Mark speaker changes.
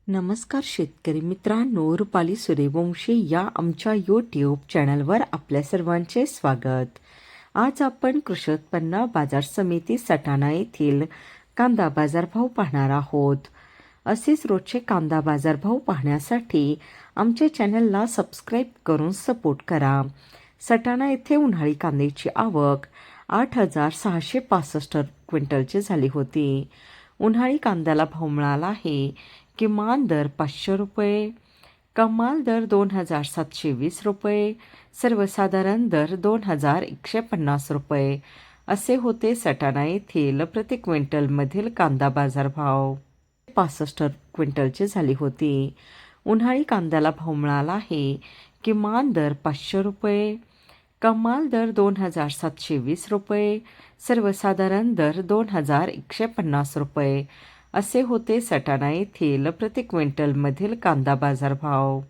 Speaker 1: नमस्कार शेतकरी मित्रांनो, रुपाली सूर्यवंशी या आमच्या यूट्यूब चॅनलवर आपल्या सर्वांचे स्वागत. आज आपण कृषी उत्पन्न बाजार समिती सटाणा येथील कांदा बाजारभाव पाहणार आहोत. असेच रोजचे कांदा बाजारभाव पाहण्यासाठी आमच्या चॅनलला सबस्क्राईब करून सपोर्ट करा. सटाणा येथे उन्हाळी कांद्याची आवक 8,665 क्विंटलची झाली होती. उन्हाळी कांद्याला भाव मिळाला आहे. किमान दर 500 रुपये, कमाल दर 2,720 रुपये, सर्वसाधारण दर 2,150 रुपये असे होते सटाणा येथील प्रति क्विंटलमधील कांदा बाजारभाव. 65 क्विंटलची झाली होती. उन्हाळी कांद्याला भाव मिळाला आहे. किमान दर 500 रुपये, कमाल दर 2,720 रुपये, सर्वसाधारण दर 2,150 रुपये असे होते सटाणा येथील प्रति क्विंटलमधील कांदा बाजारभाव.